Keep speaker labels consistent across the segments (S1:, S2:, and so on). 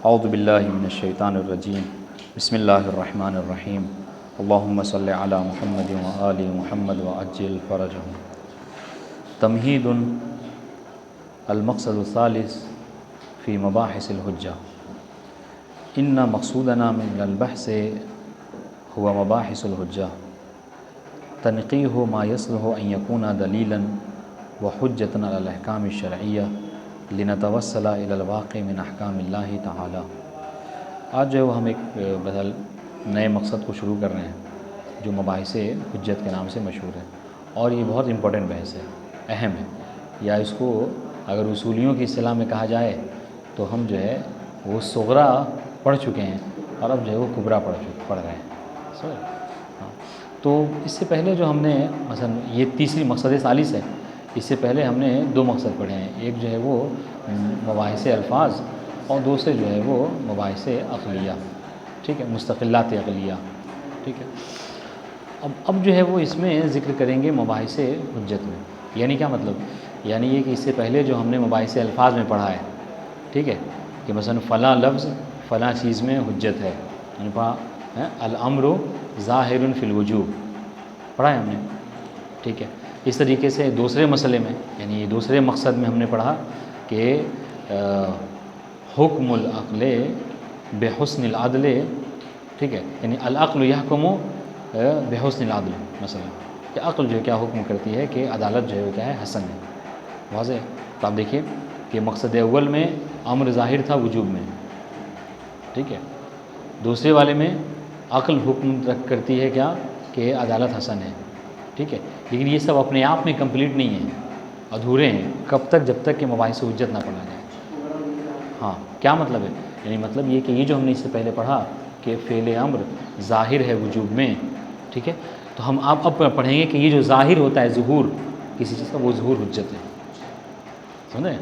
S1: اعوذ باللہ من الشیطان الرجیم بسم اللہ الرحمن الرحیم اللہم صلی علی محمد و آل محمد وعجل فرجہم۔ تمہید المقصد الثالث فی مباحث الحجہ۔ ان مقصودنا من البحث هو مباحث الحجہ تنقیح ما یصلح ان یکون دلیلا وحجۃ علی الاحکام الشرعیہ لنتوصل الی الواقع من احکام اللہ تعالی۔ آج جو ہے وہ ہم ایک بدل نئے مقصد کو شروع کر رہے ہیں جو مباحث حجت کے نام سے مشہور ہے، اور یہ بہت امپورٹنٹ بحث ہے، اہم ہے، یا اس کو اگر اصولیوں کی اصطلاح میں کہا جائے تو ہم جو ہے وہ صغرا پڑھ چکے ہیں اور اب جو ہے وہ کبرا پڑھ رہے ہیں۔ تو اس سے پہلے جو ہم نے مثلا یہ تیسری مقصد ثالث ہے، اس سے پہلے ہم نے دو مقصد پڑھے ہیں، ایک جو ہے وہ مباحث الفاظ اور دوسرے جو ہے وہ مباحث عقلیہ، ٹھیک ہے، مستقلات عقلیہ، ٹھیک ہے۔ اب جو ہے وہ اس میں ذکر کریں گے مباحث حجت میں، یعنی کیا مطلب؟ یعنی یہ کہ اس سے پہلے جو ہم نے مباحث الفاظ میں پڑھا ہے، ٹھیک ہے، کہ مثلا فلاں لفظ فلاں چیز میں حجت ہے، یعنی پڑھا ہے الامر ظاہر فی الوجوب، پڑھا ہے ہم نے، ٹھیک ہے۔ اس طریقے سے دوسرے مسئلے میں، یعنی دوسرے مقصد میں ہم نے پڑھا کہ حکم العقل بحسن العدل، ٹھیک ہے، یعنی العقل یحکم بحسن العدل، مثلا کہ عقل جو ہے کیا حکم کرتی ہے کہ عدالت جو ہے وہ کیا ہے، حسن ہے، واضح ہے۔ تو آپ دیکھیے کہ مقصد اول میں امر ظاہر تھا وجوب میں، ٹھیک ہے، دوسرے والے میں عقل حکم کرتی ہے کیا کہ عدالت حسن ہے، ٹھیک ہے، لیکن یہ سب اپنے آپ میں کمپلیٹ نہیں ہیں، ادھورے ہیں، کب تک؟ جب تک کہ مباحث حجت نہ پڑھا جائے۔ ہاں، کیا مطلب ہے؟ یعنی مطلب یہ کہ یہ جو ہم نے اس سے پہلے پڑھا کہ فعل امر ظاہر ہے وجوب میں، ٹھیک ہے، تو ہم اب پڑھیں گے کہ یہ جو ظاہر ہوتا ہے ظہور کسی چیز کا، وہ ظہور حجت ہے، سمجھیں؟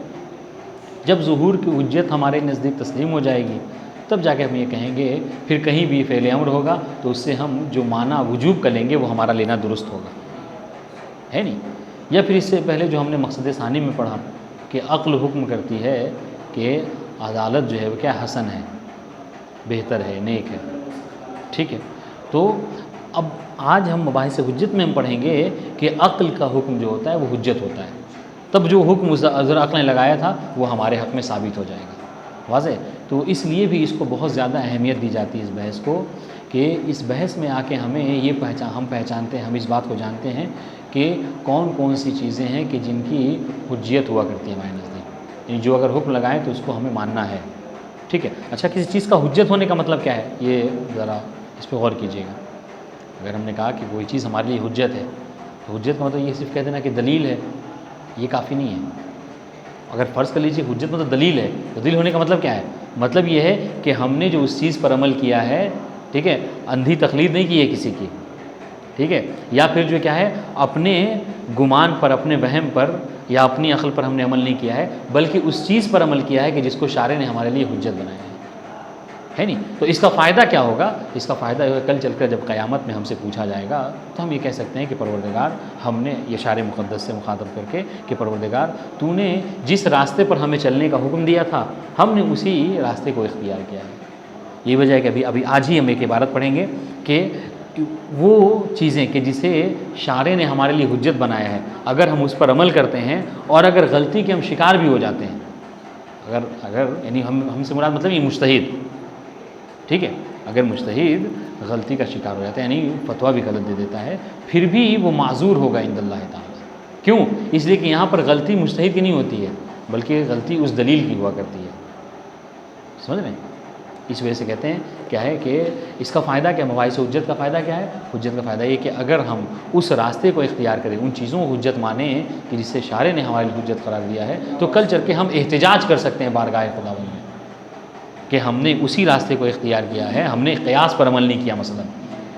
S1: جب ظہور کی حجت ہمارے نزدیک تسلیم ہو جائے گی تب جا کے ہم یہ کہیں گے، پھر کہیں بھی فعل امر ہوگا تو اس سے ہم جو معنی وجوب کا لیں گے وہ ہمارا لینا درست ہوگا، ہے نہیں؟ یا پھر اس سے پہلے جو ہم نے مقصد ثانی میں پڑھا کہ عقل حکم کرتی ہے کہ عدالت جو ہے وہ کیا حسن ہے، بہتر ہے، نیک ہے، ٹھیک ہے۔ تو اب آج ہم مباحث حجت میں ہم پڑھیں گے کہ عقل کا حکم جو ہوتا ہے وہ حجت ہوتا ہے، تب جو حکم اگر عقل نے لگایا تھا وہ ہمارے حق میں ثابت ہو جائے گا، واضح۔ تو اس لیے بھی اس کو بہت زیادہ اہمیت دی جاتی ہے اس بحث کو، کہ اس بحث میں آ کے ہمیں یہ ہم پہچانتے ہیں، ہم اس بات کو جانتے ہیں کہ کون کون سی چیزیں ہیں کہ جن کی حجیت ہوا کرتی ہے ہمارے نزدیک، یعنی جو اگر حکم لگائیں تو اس کو ہمیں ماننا ہے، ٹھیک ہے۔ اچھا، کسی چیز کا حجت ہونے کا مطلب کیا ہے؟ یہ ذرا اس پہ غور کیجیے گا۔ اگر ہم نے کہا کہ کوئی چیز ہمارے لیے حجت ہے تو حجت کا مطلب یہ صرف کہہ دینا کہ دلیل ہے، یہ کافی نہیں ہے۔ اگر فرض کر لیجیے حجت مطلب دلیل ہے، تو دلیل ہونے کا مطلب کیا ہے؟ مطلب یہ ہے کہ ہم نے جو اس چیز پر عمل کیا ہے، ٹھیک ہے، اندھی تقلید نہیں کی ہے کسی کی، ٹھیک ہے، یا پھر جو کیا ہے اپنے گمان پر، اپنے وہم پر یا اپنی عقل پر ہم نے عمل نہیں کیا ہے، بلکہ اس چیز پر عمل کیا ہے کہ جس کو شارع نے ہمارے لیے حجت بنایا ہے نہیں؟ تو اس کا فائدہ کیا ہوگا؟ اس کا فائدہ ہوگا کل چل کر جب قیامت میں ہم سے پوچھا جائے گا تو ہم یہ کہہ سکتے ہیں کہ پروردگار، ہم نے یہ شارع مقدس سے مخاطب کر کے کہ پروردگار تو نے جس راستے پر ہمیں چلنے کا حکم دیا تھا ہم نے اسی راستے کو اختیار کیا ہے۔ یہ وجہ ہے کہ ابھی آج ہی ہم ایک عبارت پڑھیں گے کہ وہ چیزیں کہ جسے شارع نے ہمارے لیے حجت بنایا ہے، اگر ہم اس پر عمل کرتے ہیں اور اگر غلطی کے ہم شکار بھی ہو جاتے ہیں، اگر یعنی ہم سے مراد مطلب یہ مجتہد، ٹھیک ہے، اگر مجتہد غلطی کا شکار ہو جاتا ہے، یعنی فتویٰ بھی غلط دے دیتا ہے، پھر بھی وہ معذور ہوگا عند اللہ تعالیٰ۔ کیوں؟ اس لیے کہ یہاں پر غلطی مجتہد کی نہیں ہوتی ہے بلکہ غلطی اس دلیل کی ہوا کرتی ہے، سمجھ رہے ہیں؟ اس وجہ سے کہتے ہیں کیا ہے کہ اس کا فائدہ کیا؟ مباحث حجت کا فائدہ کیا ہے؟ حجت کا فائدہ یہ کہ اگر ہم اس راستے کو اختیار کریں، ان چیزوں کو حجت مانیں کہ جس سے شارع نے ہمارے لیے حجت قرار دیا ہے، تو کل چل کے ہم احتجاج کر سکتے ہیں بارگاہ خداوند میں کہ ہم نے اسی راستے کو اختیار کیا ہے، ہم نے قیاس پر عمل نہیں کیا، مثلا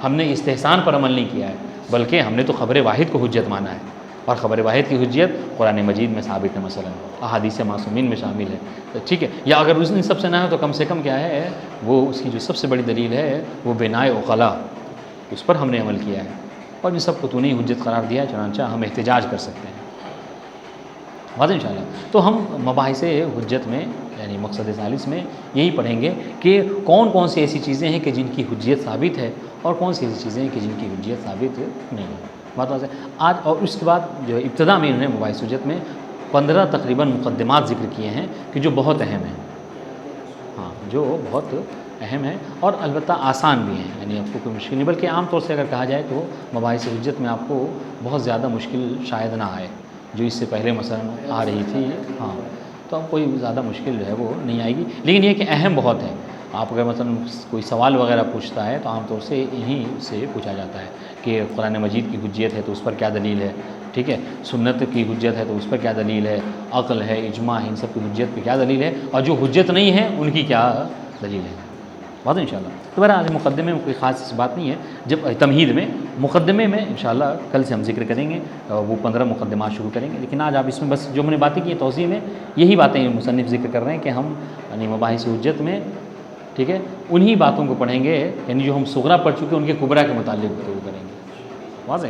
S1: ہم نے استحسان پر عمل نہیں کیا ہے، بلکہ ہم نے تو خبر واحد کو حجت مانا ہے، اور خبر واحد کی حجیت قرآن مجید میں ثابت ہے، مثلا احادیث معصومین میں شامل ہے، ٹھیک ہے۔ یا اگر اس ان سب سے نہ ہو تو کم سے کم کیا ہے، وہ اس کی جو سب سے بڑی دلیل ہے وہ بنائے عقلا، اس پر ہم نے عمل کیا ہے، اور ان سب کو تو نہیں حجت قرار دیا ہے، چنانچہ ہم احتجاج کر سکتے ہیں، واضح انشاءاللہ۔ تو ہم مباحث حجت میں یعنی مقصد ثالث میں یہی پڑھیں گے کہ کون کون سی ایسی چیزیں ہیں کہ جن کی حجیت ثابت ہے اور کون سی ایسی چیزیں ہیں کہ جن کی حجیت ثابت نہیں ہے. بات واضح آج. اور اس کے بعد جو ابتدا میں انہوں نے مباحث حجت میں 15 تقریباً مقدمات ذکر کیے ہیں کہ جو بہت اہم ہیں. ہاں جو بہت اہم ہے اور البتہ آسان بھی ہیں, یعنی آپ کو کوئی مشکل نہیں, بلکہ عام طور سے اگر کہا جائے تو مباحث حجت میں آپ کو بہت زیادہ مشکل شاید نہ آئے, جو اس سے پہلے مثلا آ رہی تھی. ہاں تو اب کوئی زیادہ مشکل جو ہے وہ نہیں آئے گی, لیکن یہ کہ اہم بہت ہے. آپ اگر مثلا کوئی سوال وغیرہ پوچھتا ہے تو عام طور سے انہی سے پوچھا جاتا ہے کہ قرآن مجید کی حجیت ہے تو اس پر کیا دلیل ہے, ٹھیک ہے, سنت کی حجت ہے تو اس پر کیا دلیل ہے, عقل ہے, اجماع ہے, ان سب کی حجت پہ کیا دلیل ہے, اور جو حجت نہیں ہے ان کی کیا دلیل ہے. بات انشاءاللہ. تو بہرحال آج مقدمے میں کوئی خاص بات نہیں ہے, جب تمہید میں مقدمے میں انشاءاللہ کل سے ہم ذکر کریں گے, وہ 15 مقدمات شروع کریں گے. لیکن آج آپ اس میں بس جو ہم نے باتیں کی ہیں توضیح میں یہی باتیں مصنف ذکر کر رہے ہیں کہ ہم یعنی مباحث حجت میں, ٹھیک ہے, انہی باتوں کو پڑھیں گے یعنی جو ہم صغرا پڑھ چکے ہیں ان کے کبرا کے متعلق گفتگو کریں گے. واضح.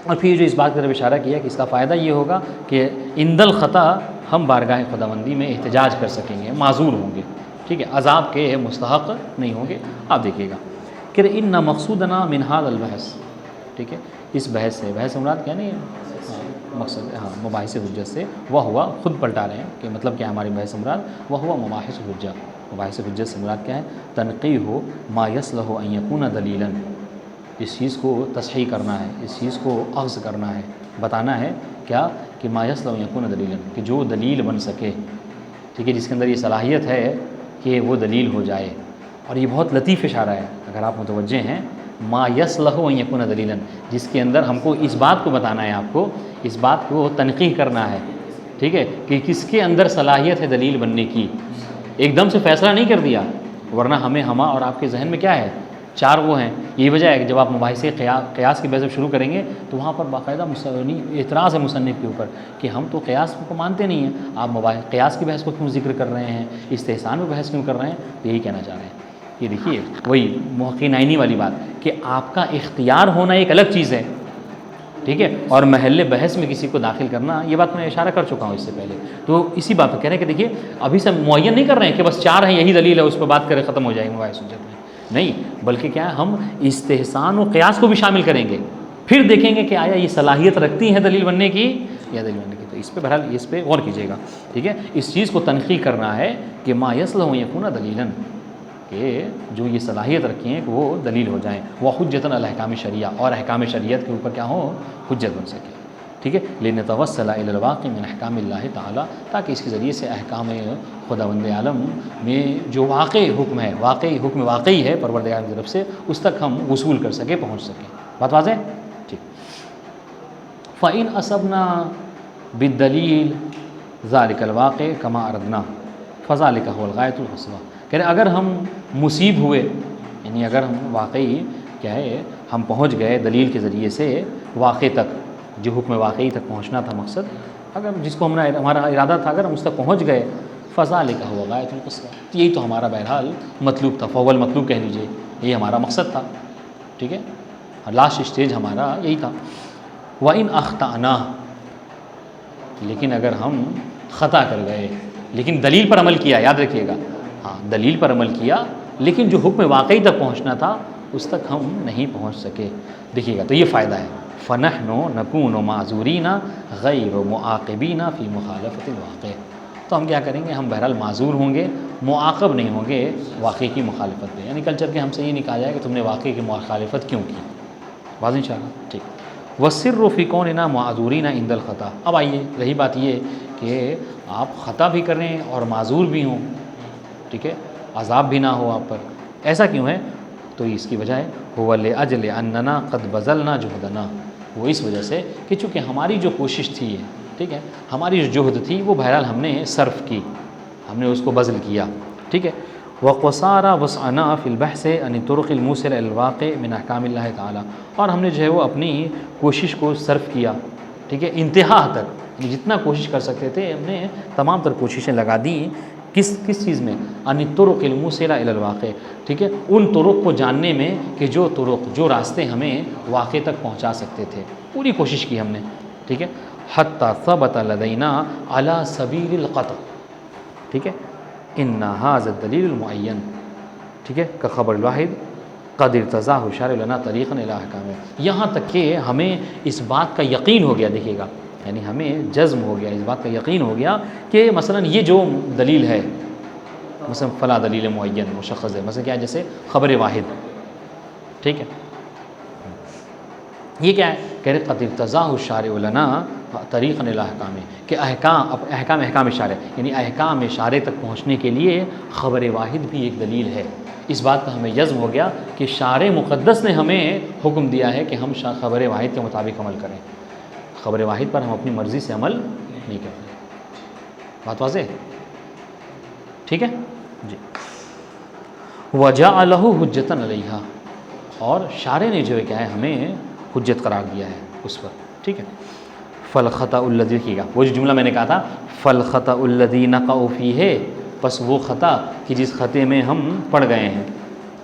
S1: اور پھر جو اس بات کی طرف اشارہ کیا کہ اس کا فائدہ یہ ہوگا کہ عند الخطا ہم بارگاہ خداوندی میں احتجاج کر سکیں گے, معذور ہوں گے, ٹھیک ہے, عذاب کے مستحق نہیں ہوں گے. آپ دیکھیے گا کہ ان مقصودنا من هذا البحث, ٹھیک ہے, اس بحث سے, بحث مراد کیا نہیں ہے, مقصد ہاں مباحث حجت سے, وہ ہوا خود پلٹا رہے ہیں کہ مطلب کیا ہماری بحث مراد, وہ ہوا مباحث حجت. مباحث حجت سے مراد کیا ہے, تنقیح ما یصلح ان یکون دلیلا, اس چیز کو تصحیح کرنا ہے, اس چیز کو اخذ کرنا ہے, بتانا ہے کیا کہ ما یصلح ان یکون دلیلا, کہ جو دلیل بن سکے, ٹھیک ہے, جس کے اندر یہ صلاحیت ہے کہ وہ دلیل ہو جائے. اور یہ بہت لطیف اشارہ ہے اگر آپ متوجہ ہیں, ما یصلح ان یکون دلیلا, جس کے اندر ہم کو اس بات کو بتانا ہے, آپ کو اس بات کو تنقیح کرنا ہے, ٹھیک ہے, کہ کس کے اندر صلاحیت ہے دلیل بننے کی. ایک دم سے فیصلہ نہیں کر دیا, ورنہ ہمیں اور آپ کے ذہن میں کیا ہے, 4 وہ ہیں. یہی وجہ ہے کہ جب آپ مباحث قیاس کی بحث شروع کریں گے تو وہاں پر باقاعدہ اعتراض ہے مصنف کے اوپر کہ ہم تو قیاس کو مانتے نہیں ہیں, آپ قیاس کی بحث کو کیوں ذکر کر رہے ہیں, استحسان میں بحث کیوں کر رہے ہیں. تو یہی کہنا چاہ رہے ہیں. یہ دیکھیے وہی محقق عینی والی بات کہ آپ کا اختیار ہونا ایک الگ چیز ہے, ٹھیک ہے, اور محل بحث میں کسی کو داخل کرنا, یہ بات میں اشارہ کر چکا ہوں اس سے پہلے. تو اسی بات پہ کہہ رہے ہیں کہ دیکھیے ابھی سے معین نہیں کر رہے ہیں کہ بس 4 ہیں یہی دلیل ہے, اس پہ بات کریں ختم ہو جائے گی مباحث حجت میں, نہیں, بلکہ کیا ہے, ہم استحسان و قیاس کو بھی شامل کریں گے, پھر دیکھیں گے کہ آیا یہ صلاحیت رکھتی ہیں دلیل بننے کی یا دلیل بننے کی. تو اس پہ بہرحال اس پہ غور کیجیے گا, ٹھیک ہے. اس چیز کو تنقیح کرنا ہے کہ ما یصلح ان یکون دلیلا, کہ جو یہ صلاحیت رکھی ہیں کہ وہ دلیل ہو جائیں, وہ حجتاً علی احکام شریعہ, اور احکام شریعت کے اوپر کیا ہو, حجت بن سکے, ٹھیک ہے. لنتوصل الی الواقع من احکام اللہ تعالی, تاکہ اس کے ذریعے سے احکام خداوند عالم میں جو واقعی حکم ہے, حکم واقعی ہے پروردگار کی طرف سے, اس تک ہم وصول کر سکیں, پہنچ سکیں. بات واضح ہے, ٹھیک. فَإِنْ أَصَبْنَا بِالدَّلِيلِ ذَلِكَ الْوَاقِعَ كَمَا أَرَدْنَا فَذَلِكَ هُوَ الْغَایَةُ الْقُصْوَىٰ. کہ اگر ہم مصیب ہوئے, یعنی اگر ہم واقعی کیا ہے, ہم پہنچ گئے دلیل کے ذریعے سے واقع تک, جو حکم واقعی تک پہنچنا تھا مقصد, اگر جس کو ہمارا ارادہ تھا, اگر ہم اس تک پہنچ گئے, فَذَلِكَ هُوَ الْغَایَةُ الْقُصْوَىٰ, یہی تو ہمارا بہرحال مطلوب تھا, فَهُوَ المطلوب کہہ لیجیے, یہی ہمارا مقصد تھا, ٹھیک ہے, لاسٹ اسٹیج ہمارا یہی تھا. وَإِنْ أَخْطَأْنَا, لیکن اگر ہم خطا کر گئے, لیکن دلیل پر عمل کیا, یاد رکھیے گا, ہاں دلیل پر عمل کیا, لیکن جو حکم واقعی تک پہنچنا تھا اس تک ہم نہیں پہنچ سکے. دیکھیے گا تو یہ فائدہ ہے. فَنَحْنُ نَكُونُ مَعْذُورِينَ غَيْرُ مُعَاقِبِينَ فِي مُخَالَفَةِ الْوَاقِعِ. تو ہم کیا کریں گے, ہم بہرحال معذور ہوں گے, معاقب نہیں ہوں گے واقعی کی مخالفت پہ. یعنی کل چل کے ہم سے یہ نہیں کہا جائے کہ تم نے واقعی کی مخالفت کیوں کی. واضح انشاءاللہ, ٹھیک. وَالسِّرُّ فِي كَوْنِنَا مَعْذُورِينَ عِندَ الْخَطَأِ. اب آئیے رہی بات یہ کہ آپ خطا بھی کریں اور معذور بھی ہوں, ٹھیک ہے, عذاب بھی نہ ہو آپ پر. ایسا کیوں ہے, تو اس کی وجہ ہے هُوَ لِأَجْلِ أَنَّنَا قَدْ بَذَلْنَا جُهْدَنَا, وہ اس وجہ سے کہ چونکہ ہماری جو کوشش تھی, ٹھیک ہے, ہماری جو جہد تھی وہ بہرحال ہم نے صرف کی, ہم نے اس کو بذل کیا, ٹھیک ہے. وَقَصَارَ وَسْعَنَا فِي الْبَحْثِ عَنِ الطُّرُقِ الْمُوصِلَةِ إِلَى الْوَاقِعِ مِنْ أَحْكَامِ اللَّهِ تَعَالَى, اور ہم نے جو ہے وہ اپنی کوشش کو صرف کیا, ٹھیک ہے, انتہا تک, جتنا کوشش کر سکتے تھے ہم نے تمام تر کوششیں لگا دیں. کس چیز میں, عَنِ الطُّرُقِ الْمُوصِلَةِ إِلَى الْوَاقِعِ, ٹھیک ہے, ان طرق کو جاننے میں کہ جو راستے ہمیں واقع تک پہنچا سکتے تھے, پوری کوشش کی ہم نے, ٹھیک ہے. حَتَّى ثَبَتَ لَدَيْنَا عَلَى سَبِيلِ الْقَطْعِ, ٹھیک ہے. ان ھذا الدلیل المعین، ٹھیک ہے، کا خبر الواحد قد ارتضاہ الشارع لنا طریقا الی احکام. یہاں تک کہ ہمیں اس بات کا یقین ہو گیا، دیکھیے گا، یعنی ہمیں جزم ہو گیا، اس بات کا یقین ہو گیا کہ مثلا یہ جو دلیل ہے، مثلا فلاں دلیل معین مشخص ہے، مثلا کیا ہے، جیسے خبر واحد، ٹھیک ہے، یہ کیا ہے، کہہ رہے قد ارتضاہ الشارع لنا طریقا الی احکام، کہ احکام شارع، یعنی احکام شارع تک پہنچنے کے لیے خبر واحد بھی ایک دلیل ہے. اس بات کا ہمیں جزم ہو گیا کہ شارع مقدس نے ہمیں حکم دیا ہے کہ ہم خبر واحد کے مطابق عمل کریں، خبر واحد پر ہم اپنی مرضی سے عمل نہیں کرتے. بات واضح ہے؟ ٹھیک ہے جی. وجعلہ حجۃ علیہا، اور شارع نے جو ہے کیا ہے ہمیں حجت قرار دیا ہے اس پر. ٹھیک ہے. فالخطأ الذی، دیکھیے گا وہ جو جملہ میں نے کہا تھا، فالخطأ الذی نقع فیہ، پس وہ خطا کہ جس خطے میں ہم پڑ گئے ہیں،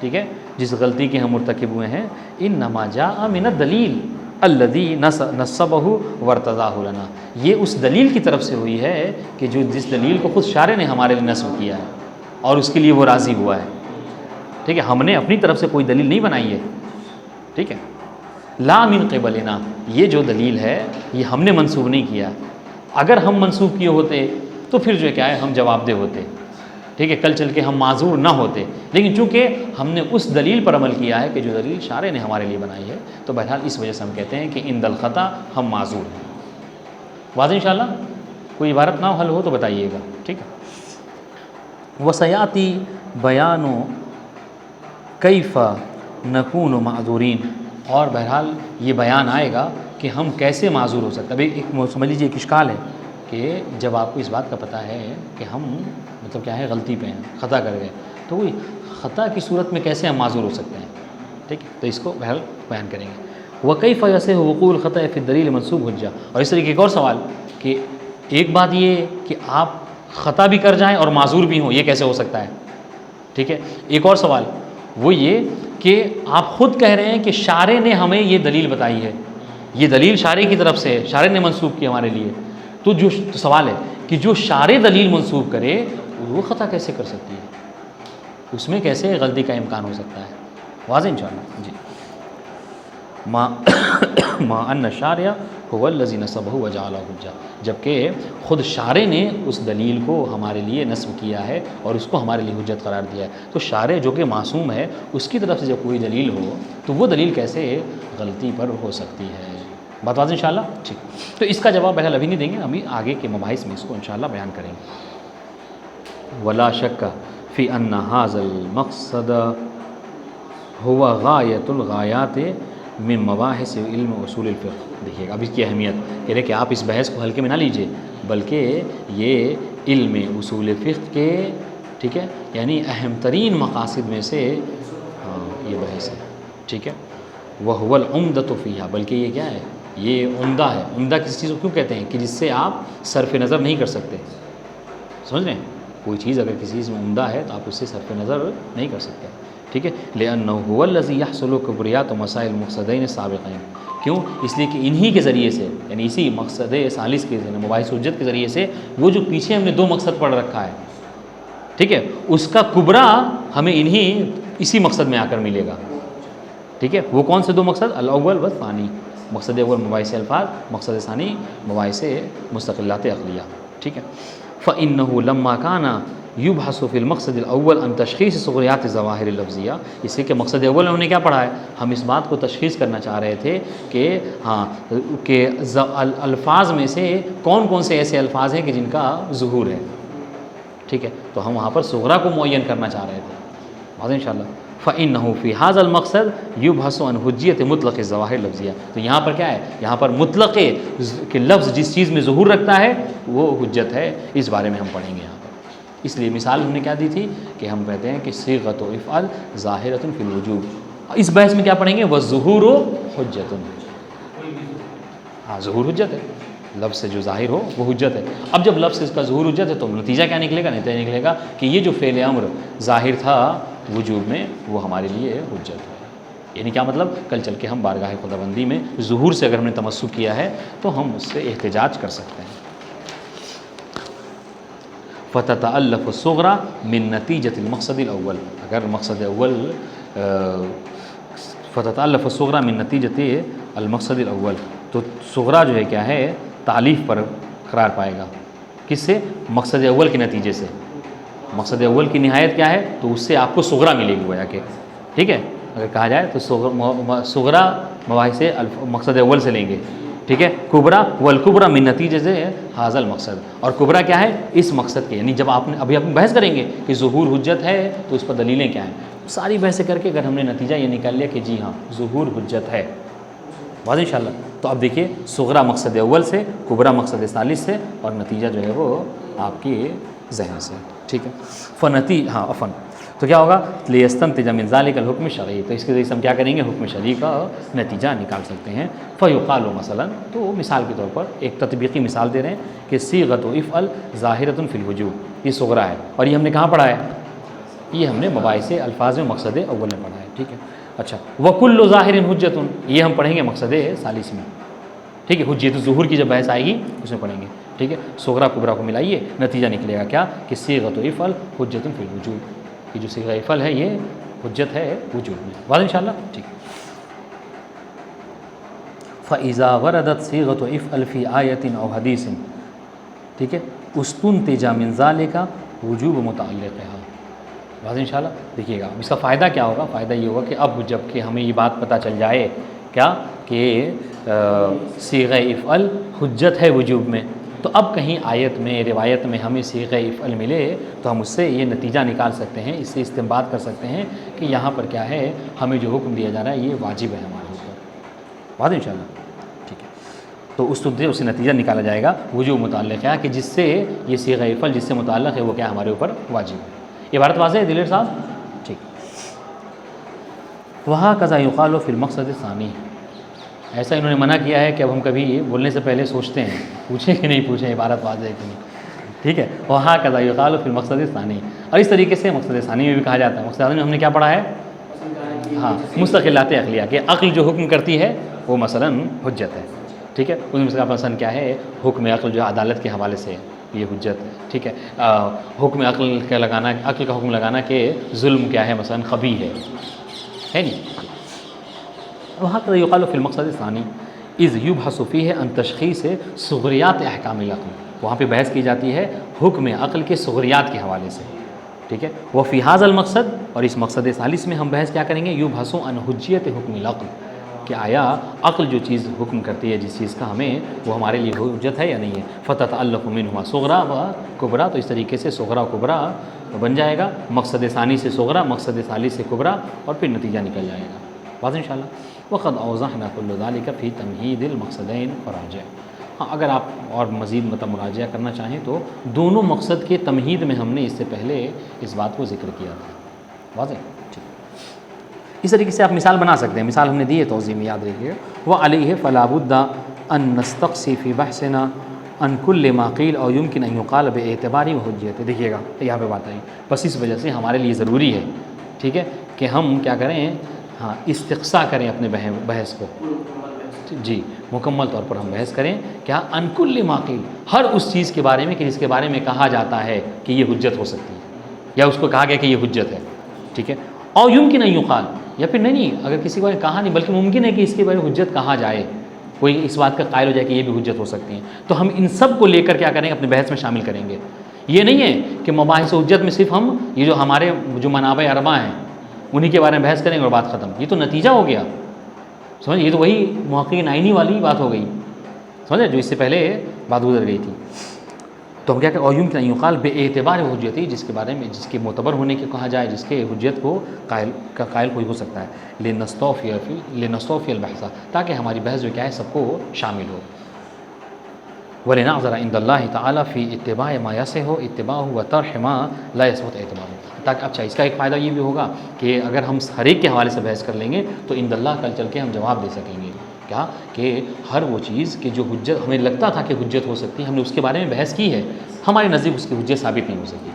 S1: ٹھیک ہے، جس غلطی کے ہم مرتکب ہوئے ہیں، انما جاء من الدلیل الذی نصبہ وارتضاہ لنا، یہ اس دلیل کی طرف سے ہوئی ہے کہ جو جس دلیل کو خود شارع نے ہمارے لیے نصب کیا ہے اور اس کے لیے وہ راضی ہوا ہے. ٹھیک ہے، ہم نے اپنی طرف سے کوئی دلیل نہیں بنائی ہے. ٹھیک ہے. لا من قبلنا، یہ جو دلیل ہے یہ ہم نے منسوب نہیں کیا. اگر ہم منسوب کیے ہوتے تو پھر جو ہے کیا ہے ہم جواب دہ ہوتے. ٹھیک ہے، کل چل کے ہم معذور نہ ہوتے. لیکن چونکہ ہم نے اس دلیل پر عمل کیا ہے کہ جو دلیل شارع نے ہمارے لیے بنائی ہے، تو بہرحال اس وجہ سے ہم کہتے ہیں کہ ان الخطا ہم معذور ہیں. واضح انشاءاللہ؟ کوئی عبارت نہ حل ہو تو بتائیے گا. ٹھیک ہے. وسیاتی بیان کیف نکون معذورین، اور بہرحال یہ بیان آئے گا کہ ہم کیسے معذور ہو سکتے ہیں. ابھی ایک سمجھ لیجیے ایک اشکال ہے کہ جب آپ کو اس بات کا پتہ ہے کہ ہم مطلب کیا ہے غلطی پہ ہیں، خطا کر گئے، تو وہی خطا کی صورت میں کیسے ہم معذور ہو سکتے ہیں. ٹھیک ہے، تو اس کو بہرحال بیان کریں گے. وکیف یصح وقوع الخطأ فی الدلیل منصوب حجہ. اور اس طریقے ایک اور سوال کہ ایک بات یہ کہ آپ خطا بھی کر جائیں اور معذور بھی ہوں، یہ کیسے ہو سکتا ہے. ٹھیک ہے. ایک اور سوال وہ یہ کہ آپ خود کہہ رہے ہیں کہ شارع نے ہمیں یہ دلیل بتائی ہے، یہ دلیل شارع کی طرف سے ہے، شارع نے منسوب کی ہمارے لیے. تو جو سوال ہے کہ جو شارع دلیل منسوب کرے وہ خطا کیسے کر سکتی ہے، اس میں کیسے غلطی کا امکان ہو سکتا ہے. واضح انشاءاللہ جی. ما ان الشارع هو الذي نصبه وجعله حجہ، جبکہ خود شارع نے اس دلیل کو ہمارے لیے نصب کیا ہے اور اس کو ہمارے لیے حجت قرار دیا ہے. تو شارع جو کہ معصوم ہے اس کی طرف سے جب کوئی دلیل ہو تو وہ دلیل کیسے غلطی پر ہو سکتی ہے. بات واضح انشاءاللہ. ٹھیک. تو اس کا جواب بہرحال ابھی نہیں دیں گے، ابھی آگے کے مباحث میں اس کو انشاءاللہ بیان کریں گے. ولا شک فی ان ھذا المقصد هو غایۃ الغایات من مباحث علم اصول الفقہ. دیکھیے اب اس کی اہمیت کہہ رہے کہ آپ اس بحث کو ہلکے میں نہ لیجئے، بلکہ یہ علم اصول فقہ کے، ٹھیک ہے، یعنی اہم ترین مقاصد میں سے یہ بحث ہے. ٹھیک ہے. وہو العمدۃ فیہا، بلکہ یہ کیا ہے، یہ عمدہ ہے. عمدہ کسی چیز کو کیوں کہتے ہیں کہ جس سے آپ صرف نظر نہیں کر سکتے. سمجھ رہے ہیں؟ کوئی چیز اگر کسی چیز میں عمدہ ہے تو آپ اس سے صرف نظر نہیں کر سکتے. ٹھیک ہے. لأنہ هو الذی یحصل کبریات و مسائل المقصدین السابقین. کیوں؟ اس لیے کہ انہی کے ذریعے سے، یعنی اسی مقصد ثالث کے ذریعے، مباحث حجت کے ذریعے سے، وہ جو پیچھے ہم نے دو مقصد پڑھ رکھا ہے، ٹھیک ہے، اس کا کبرا ہمیں انہی اسی مقصد میں آ کر ملے گا. ٹھیک ہے. وہ کون سے دو مقصد؟ الاول والثانی. مقصد اول مباحث الفاظ، مقصد ثانی مباحث مستقلات عقلیہ. ٹھیک ہے. فإنه لما كان یبحث فی المقصد الاول عن تشخیص صغریات الظواہر اللفظیہ، اس لیے کہ مقصد اول ہم نے کیا پڑھا ہے، ہم اس بات کو تشخیص کرنا چاہ رہے تھے کہ ہاں کہ الفاظ میں سے کون کون سے ایسے الفاظ ہیں کہ جن کا ظہور ہے. ٹھیک ہے. تو ہم وہاں پر صغرا کو معین کرنا چاہ رہے تھے. واضح انشاءاللہ. فإنه فی ھذا المقصد یبحث عن حجیت مطلق الظواہر اللفظیہ. تو یہاں پر کیا ہے، یہاں پر مطلق کہ لفظ جس چیز میں ظہور رکھتا ہے وہ حجت ہے. اس بارے میں ہم پڑھیں گے یہاں پر. اس لیے مثال ہم نے کیا دی تھی کہ ہم کہتے ہیں کہ صیغۃ افعل ظاہرۃ فی الوجوب. اس بحث میں کیا پڑھیں گے، والظہور حجۃ. ہاں ظہور حجت ہے، لفظ سے جو ظاہر ہو وہ حجت ہے. اب جب لفظ اس کا ظہور حجت ہے تو نتیجہ کیا نکلے گا، نتیجہ نکلے گا کہ یہ جو فعل امر ظاہر تھا وجوب میں وہ ہمارے لیے حجت ہے. یعنی کیا مطلب، کل چل کے ہم بارگاہ خداوندی میں ظہور سے اگر ہم نے تمسک کیا ہے تو ہم اس سے احتجاج کر سکتے ہیں. فتتألف الصغرى من نتیجۃ المقصد الاول، اگر مقصد اول فتتألف الصغرى من نتیجۃ المقصد الاول، تو صغرا جو ہے کیا ہے تالیف پر قرار پائے گا، کس سے؟ مقصد اول کے نتیجے سے۔ مقصد اول کی نہایت کیا ہے تو اس سے آپ کو صغرا ملے گی گویا کہ، ٹھیک ہے، اگر کہا جائے تو صغرا مباحث مقصد اول سے لیں گے، ٹھیک ہے، کبرا والکبرا من نتیجے سے حاضر المقصد، اور کبرا کیا ہے اس مقصد کے، یعنی جب آپ نے ابھی بحث کریں گے کہ ظہور حجت ہے تو اس پر دلیلیں کیا ہیں، ساری بحثیں کر کے اگر ہم نے نتیجہ یہ نکال لیا کہ جی ہاں ظہور حجت ہے، واضح انشاءاللہ۔ تو اب دیکھیے صغرا مقصد اول سے، کبرا مقصد ثالث سے، اور نتیجہ جو ہے وہ آپ کی ذہن سے، ٹھیک ہے۔ عفن تو کیا ہوگا؟ لیستنتج من ذلک الحکم الشرعی، تو اس کے ذریعے سے ہم کیا کریں گے؟ حکم شرعی کا نتیجہ نکال سکتے ہیں۔ فیقال مثلا، تو مثال کے طور پر ایک تطبیقی مثال دے رہے ہیں کہ صیغۃ افعل ظاہرۃ فی الوجوب، یہ صغرا ہے، اور یہ ہم نے کہاں پڑھا ہے؟ یہ ہم نے مباحث الفاظ میں مقصد اول میں پڑھا ہے، ٹھیک ہے۔ اچھا، وکل ظاہر حجت، یہ ہم پڑھیں گے مقصد ثالث میں، ٹھیک ہے، حجت ظہور کی جب بحث آئے گی اس میں پڑھیں گے، ٹھیک ہے۔ صغرا کبرا کو ملائیے، نتیجہ نکلے گا کیا کہ صیغۃ افعل حجت فی الوجوب، یہ جو صیغہ افعل ہے یہ حجت ہے وجوب میں، واضح انشاءاللہ، ٹھیک۔ فاذا وردت صیغۃ افعل فی آیۃ او حدیث، ٹھیک ہے، استنتج من ذلک وجوب متعلقها، واضح انشاءاللہ۔ دیکھیے گا اس کا فائدہ کیا ہوگا؟ فائدہ یہ ہوگا کہ اب جب کہ ہمیں یہ بات پتہ چل جائے کیا کہ صیغہ افعل حجت ہے وجوب میں، تو اب کہیں آیت میں روایت میں ہمیں صیغہ افعل ملے تو ہم اس سے یہ نتیجہ نکال سکتے ہیں، اس سے استنباط کر سکتے ہیں کہ یہاں پر کیا ہے، ہمیں جو حکم دیا جا رہا ہے یہ واجب ہے ہمارے اوپر، واضح انشاءاللہ، ٹھیک ہے۔ تو اس سے نتیجہ نکالا جائے گا وجوب متعلق ہے کہ جس سے یہ صیغہ افعل جس سے متعلق ہے وہ کیا ہمارے اوپر واجب ہے۔ یہ عبارت واضح ہے دلیر صاحب؟ ٹھیک۔ وہاں کذا یقال فی المقصد الثانی، ایسا انہوں نے منع کیا ہے کہ اب ہم کبھی بولنے سے پہلے سوچتے ہیں، پوچھیں کہ نہیں پوچھیں عبارت واضح ہے کہ نہیں، ٹھیک ہے۔ وہاں کذا یقال فی المقصد الثانی، اور اس طریقے سے مقصد ثانی میں بھی کہا جاتا ہے۔ مقصد ثانی میں ہم نے کیا پڑھا ہے؟ ہاں، مستقلات عقلیہ، کہ عقل جو حکم کرتی ہے وہ مثلا حجت ہے، ٹھیک ہے۔ اس میں مثلا کیا ہے؟ حکم عقل جو عدالت کے حوالے سے یہ حجت ہے، ٹھیک ہے۔ حکم عقل کا لگانا، عقل کا حکم لگانا کہ ظلم کیا ہے مثلا قبیح ہے نہیں۔ وہاں کذا یقال فی المقصد الثانی اذ یبحث فیہ عن تشخیص صغریات احکام العقل، وہاں پہ بحث کی جاتی ہے حکم عقل کے صغریات کے حوالے سے، ٹھیک ہے۔ وہ فی ھذا المقصد، اور اس مقصد ثالث میں ہم بحث کیا کریں گے؟ یبحث عن حجیت حکم العقل، کہ آیا عقل جو چیز حکم کرتی ہے جس چیز کا ہمیں، وہ ہمارے لیے حجت ہے یا نہیں ہے۔ فتتألف منہما صغرا و کبرا، تو اس طریقے سے صغرا و کبرا بن جائے گا، مقصد ثانی سے صغرا، مقصد ثالث سے کبرا، اور پھر نتیجہ نکل جائے گا، واضح انشاءاللہ۔ وقد اوضحنا كل ذلك في تمہید المقصدین فراجع، ہاں اگر آپ اور مزید مراجعہ کرنا چاہیں تو دونوں مقصد کے تمہید میں ہم نے اس سے پہلے اس بات کو ذکر کیا تھا، واضح، ٹھیک۔ اس طریقے سے آپ مثال بنا سکتے ہیں، مثال ہم نے دی ہے توضیح میں، یاد رکھیے۔ وعلیہ فلا بد ان نستقصی فی بحثنا ان کل ما قیل او یمکن ان یقال باعتبار حجیت، دیکھیے گا یہاں پہ بات آئی، بس اس وجہ سے ہمارے لیے ضروری ہے، ٹھیک ہے، کہ ہم کیا کریں، ہاں استقصاء کریں اپنے بحث کو، جی مکمل طور پر ہم بحث کریں کیا ان کل ما قیل، ہر اس چیز کے بارے میں کہ جس کے بارے میں کہا جاتا ہے کہ یہ حجت ہو سکتی ہے، یا اس کو کہا گیا کہ یہ حجت ہے، ٹھیک ہے۔ اور یمکن ان یقال، یا پھر نہیں اگر کسی کو کہا نہیں بلکہ ممکن ہے کہ اس کے بارے میں حجت کہا جائے، کوئی اس بات کا قائل ہو جائے کہ یہ بھی حجت ہو سکتی ہیں، تو ہم ان سب کو لے کر کیا کریں گے؟ اپنے بحث میں شامل کریں گے۔ یہ نہیں ہے کہ مباحث حجت میں صرف ہم یہ جو ہمارے جو منابع اربعہ ہیں انہی کے بارے میں بحث کریں گے اور بات ختم، یہ تو نتیجہ ہو گیا، سمجھ، یہ تو وہی محققین عینی والی بات ہو گئی، سمجھے، جو اس سے پہلے بات گزر گئی تھی۔ تو ہم کیا کہ اویم کہ یقال بے اعتبار حجتی، جس کے بارے میں جس کے معتبر ہونے کے کہا جائے، جس کے حجت کو قائل کوئی ہو سکتا ہے، لنستوفی البحث، تاکہ ہماری بحث جو کیا ہے سب کو شامل ہو۔ ولنعذر عند اللہ تعالی فی اتباع ما یصح اتباعہ وترک ما لا یثبت اتباعہ، تاکہ اچھا اس کا ایک فائدہ یہ بھی ہوگا کہ اگر ہم ہر ایک کے حوالے سے بحث کر لیں گے تو عند اللہ کل چل کے ہم جواب دے سکیں گے، کیا کہ ہر وہ چیز کہ جو حجت ہمیں لگتا تھا کہ حجت ہو سکتی ہے، ہم نے اس کے بارے میں بحث کی ہے، ہمارے نزدیک اس کی حجت ثابت نہیں ہو سکتی،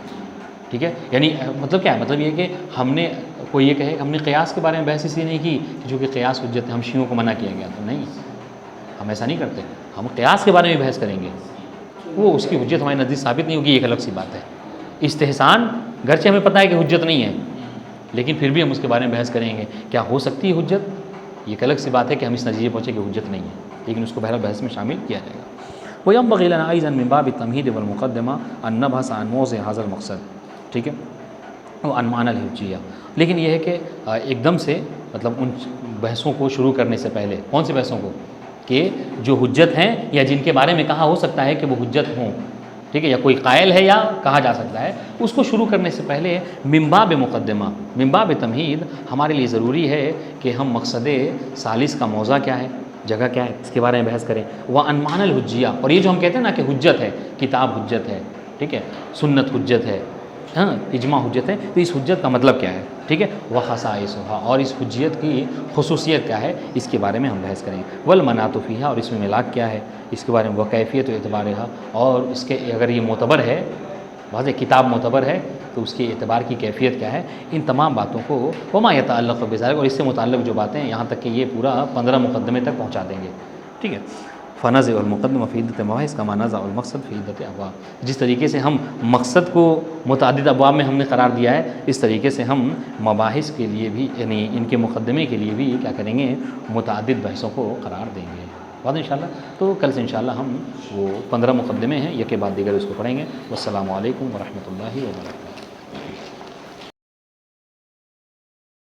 S1: ٹھیک ہے۔ یعنی مطلب کیا ہے؟ مطلب یہ کہ ہم نے کوئی یہ کہے کہ ہم نے قیاس کے بارے میں بحث اس لیے نہیں کی کہ جو کہ قیاس حجت ہے، ہم شیعوں کو منع کیا گیا تو نہیں، ہم ایسا نہیں کرتے، ہم قیاس کے بارے میں بحث کریں گے، وہ اس کی حجت ہمارے نزدیک ثابت نہیں ہوگی، ایک الگ سی بات ہے، استحسان گرچہ ہمیں پتہ ہے کہ حجت نہیں ہے، لیکن پھر بھی ہم اس کے بارے میں بحث کریں گے کیا ہو سکتی ہے حجت. یہ ایک الگ سی بات ہے کہ ہم اس نتیجے پہنچے کہ حجت نہیں ہے، لیکن اس کو بہرحال بحث میں شامل کیا جائے گا. وَيَنبَغِي لَنَا أَيْضًا مِنْ بَابِ التَّمْهِيدِ وَالْمُقَدِّمَةِ أَن نَبْحَثَ عَنْ مَوْضِعِ هَذَا الْمَقْصَدِ، ٹھیک ہے، وعن معنى الحجیہ. لیکن یہ ہے کہ ایک دم سے مطلب ان بحثوں کو شروع کرنے سے پہلے، کون سی بحثوں کو، کہ جو حجت ہیں یا جن کے بارے میں کہا ہو سکتا ہے کہ وہ حجت ہوں، ٹھیک ہے، یا کوئی قائل ہے یا کہا جا سکتا ہے، اس کو شروع کرنے سے پہلے من باب مقدمہ، من باب تمہید، ہمارے لیے ضروری ہے کہ ہم مقصد ثالث کا موضع کیا ہے، جگہ کیا ہے، اس کے بارے میں بحث کریں. وعن معنى الحجیہ، اور یہ جو ہم کہتے ہیں نا کہ حجت ہے، کتاب حجت ہے، ٹھیک ہے، سنت حجت ہے، ہاں، اجماع حجت ہے، تو اس حجت کا مطلب کیا ہے، ٹھیک ہے، وخصائصها، اور اس حجیت کی خصوصیت کیا ہے، اس کے بارے میں ہم بحث کریں. والمناط فیہا، اور اس میں ملاک کیا ہے، اس کے بارے میں وکیفیت و اعتبارہا، اور اس کے اگر یہ معتبر ہے، واضح کتاب معتبر ہے تو اس کے اعتبار کی کیفیت کیا ہے، ان تمام باتوں کو وما یتعلق بذلک، اور اس سے متعلق جو باتیں یہاں تک کہ یہ پورا 15 مقدمے تک پہنچا دیں گے، ٹھیک ہے. فنزع المقدمہ فی عدۃ مباحث کما نزع المقصد فی عدۃ ابواب، جس طریقے سے ہم مقصد کو متعدد ابواب میں ہم نے قرار دیا ہے، اس طریقے سے ہم مباحث کے لیے بھی، یعنی ان کے مقدمے کے لیے بھی کیا کریں گے، متعدد بحثوں کو قرار دیں گے. بات انشاءاللہ، تو کل سے انشاءاللہ ہم وہ 15 مقدمے ہیں، یک بعد دیگر اس کو پڑھیں گے. والسلام علیکم ورحمۃ اللہ وبرکاتہ.